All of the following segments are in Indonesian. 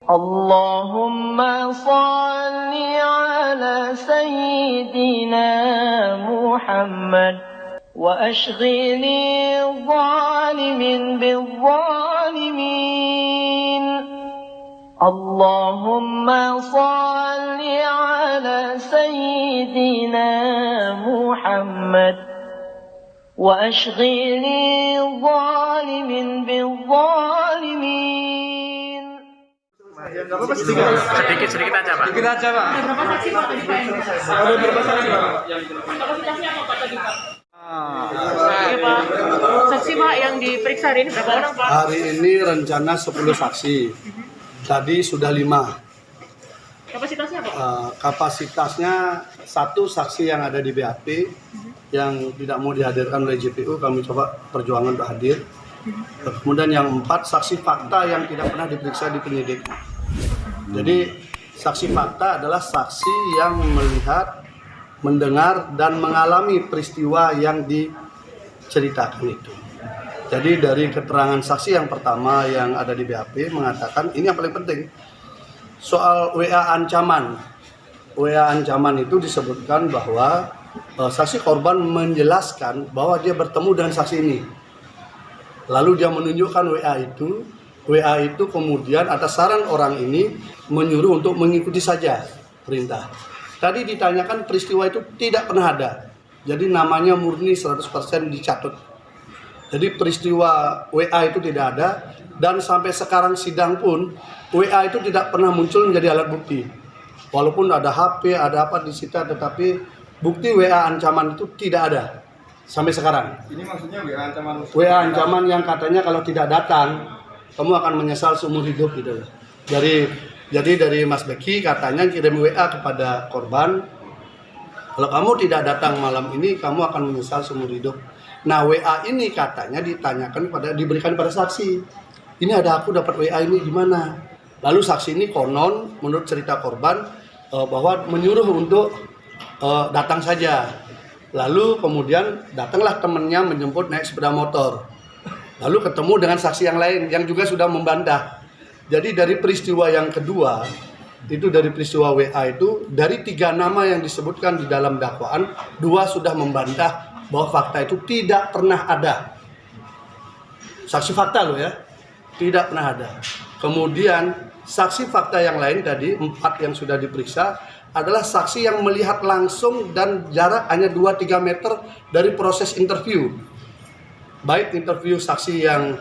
Allahumma salli ala Sayyidina Muhammad wa ashghili zalimin bil-zalimin. Allahumma salli ala Sayyidina Muhammad wa ashghili zalimin bil-zalimin. Sedikit aja, Pak. Sedikit aja, Pak. Ada berapa saksi, Pak? Ada berapa saksi, Pak? Kapasitasnya apa, Pak, tadi, Pak? Oke, Pak. Saksi, Pak, yang diperiksa hari ini berapa orang, Pak? Hari ini rencana 10 saksi. Tadi sudah 5. Kapasitasnya apa, Pak? Kapasitasnya 1 saksi yang ada di BAP yang tidak mau dihadirkan oleh JPU, kami coba perjuangan untuk hadir. Kemudian yang 4 saksi fakta yang tidak pernah diperiksa di penyidik. Jadi saksi fakta adalah saksi yang melihat, mendengar, dan mengalami peristiwa yang diceritakan itu. Jadi dari keterangan saksi yang pertama yang ada di BAP mengatakan, ini yang paling penting, soal WA ancaman. WA ancaman itu disebutkan bahwa saksi korban menjelaskan bahwa dia bertemu dengan saksi ini. Lalu dia menunjukkan WA itu kemudian atas saran orang ini menyuruh untuk mengikuti saja perintah. Tadi ditanyakan peristiwa itu tidak pernah ada. Jadi namanya murni 100% dicatut. Jadi peristiwa WA itu tidak ada dan sampai sekarang sidang pun WA itu tidak pernah muncul menjadi alat bukti. Walaupun ada HP, ada apa disita, tetapi bukti WA ancaman itu tidak ada. Sampai sekarang. Ini maksudnya WA ancaman. WA ancaman yang katanya kalau tidak datang kamu akan menyesal seumur hidup gitu loh. Jadi dari Mas Beki katanya kirim WA kepada korban, kalau kamu tidak datang malam ini kamu akan menyesal seumur hidup. Nah WA ini katanya diberikan pada saksi. Ini ada aku dapat WA ini gimana? Lalu saksi ini konon menurut cerita korban bahwa menyuruh untuk datang saja. Lalu kemudian datanglah temannya menjemput naik sepeda motor. Lalu ketemu dengan saksi yang lain yang juga sudah membantah. Jadi dari peristiwa yang kedua, itu dari peristiwa WA itu, dari 3 nama yang disebutkan di dalam dakwaan, 2 sudah membantah bahwa fakta itu tidak pernah ada. Saksi fakta loh ya, tidak pernah ada. Kemudian saksi fakta yang lain tadi, 4 yang sudah diperiksa, adalah saksi yang melihat langsung dan jarak hanya 2-3 meter dari proses interview. Baik interview saksi yang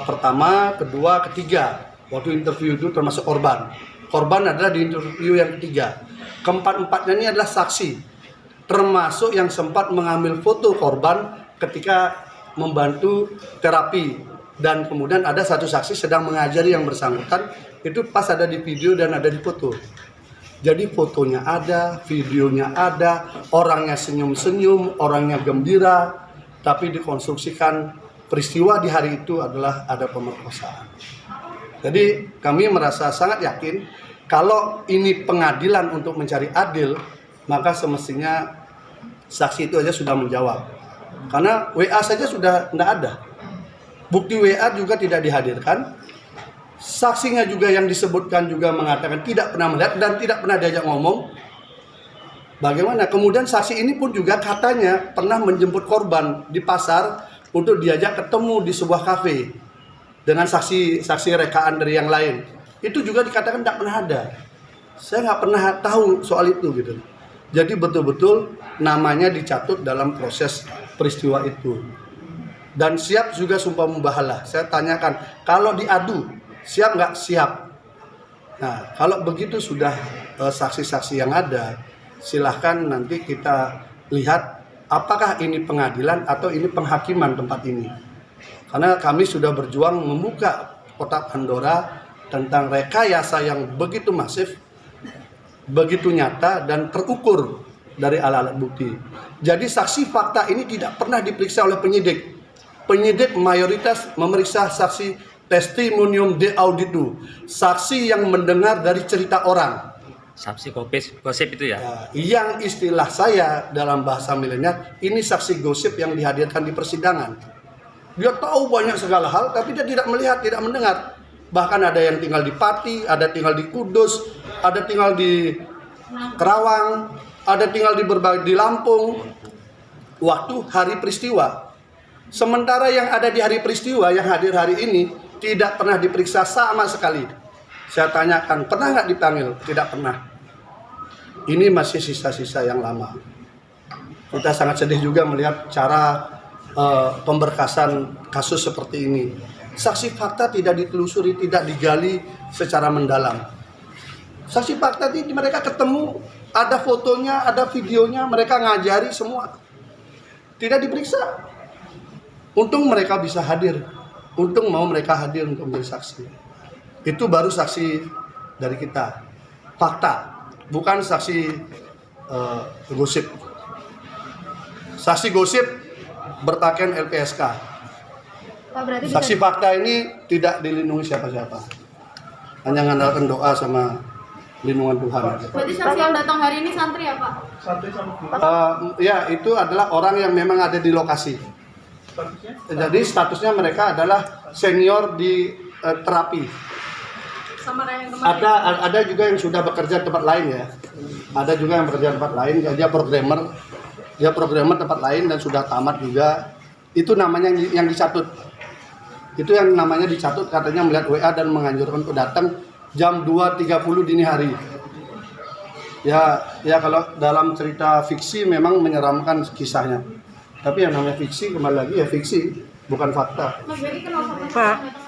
pertama, kedua, ketiga. Waktu interview itu termasuk korban. Korban adalah di interview yang ketiga. Keempat-empatnya ini adalah saksi. Termasuk yang sempat mengambil foto korban ketika membantu terapi. Dan kemudian ada 1 saksi sedang mengajari yang bersangkutan. Itu pas ada di video dan ada di foto. Jadi fotonya ada, videonya ada, orangnya senyum-senyum, orangnya gembira, tapi dikonstruksikan peristiwa di hari itu adalah ada pemerkosaan. Jadi kami merasa sangat yakin kalau ini pengadilan untuk mencari adil, maka semestinya saksi itu aja sudah menjawab. Karena WA saja sudah tidak ada. Bukti WA juga tidak dihadirkan. Saksinya juga yang disebutkan juga mengatakan tidak pernah melihat dan tidak pernah diajak ngomong. Bagaimana? Kemudian saksi ini pun juga katanya pernah menjemput korban di pasar untuk diajak ketemu di sebuah kafe dengan saksi rekaan dari yang lain. Itu juga dikatakan tidak pernah ada. Saya nggak pernah tahu soal itu gitu. Jadi betul-betul namanya dicatut dalam proses peristiwa itu. Dan siap juga sumpah membahalah. Saya tanyakan, kalau diadu siap nggak? Siap. Nah, kalau begitu sudah saksi-saksi yang ada, silahkan nanti kita lihat apakah ini pengadilan atau ini penghakiman tempat ini. Karena kami sudah berjuang membuka kotak Pandora tentang rekayasa yang begitu masif, begitu nyata dan terukur dari alat-alat bukti. Jadi saksi fakta ini tidak pernah diperiksa oleh penyidik. Penyidik mayoritas memeriksa saksi testimonium de auditu, saksi yang mendengar dari cerita orang. Saksi gosip itu ya? Yang istilah saya dalam bahasa milenial, ini saksi gosip yang dihadirkan di persidangan. Dia tahu banyak segala hal, tapi dia tidak melihat, tidak mendengar. Bahkan ada yang tinggal di Pati, ada tinggal di Kudus, ada tinggal di Kerawang, ada tinggal di Lampung. Waktu hari peristiwa. Sementara yang ada di hari peristiwa, yang hadir hari ini, tidak pernah diperiksa sama sekali. Saya tanyakan, pernah nggak dipanggil? Tidak pernah. Ini masih sisa-sisa yang lama. Kita sangat sedih juga melihat cara pemberkasan kasus seperti ini. Saksi fakta tidak ditelusuri, tidak digali secara mendalam. Saksi fakta ini mereka ketemu, ada fotonya, ada videonya, mereka ngajari semua. Tidak diperiksa. Untung mereka bisa hadir. Untung mau mereka hadir untuk menjadi saksi. Itu baru saksi dari kita. Fakta, bukan saksi gosip. Saksi gosip berpakaian LPSK. Pak, berarti Saksi fakta ini tidak dilindungi siapa-siapa. Hanya mengandalkan doa sama lindungan Tuhan. Berarti saksi yang datang hari ini santri ya Pak? Ya, itu adalah orang yang memang ada di lokasi. Jadi statusnya mereka adalah senior di terapi. Sama kayak yang kemarin. Ada juga yang sudah bekerja di tempat lain ya. Ada juga yang bekerja di tempat lain. Dia programmer. Dia programmer tempat lain dan sudah tamat juga. Itu namanya yang dicatut. Itu yang namanya dicatut, katanya melihat WA dan menganjurkan untuk datang jam 2.30 dini hari. Ya kalau dalam cerita fiksi memang menyeramkan kisahnya. Tapi yang namanya fiksi kembali lagi ya fiksi, bukan fakta. Mas Beki kenal sama Pak. yang datang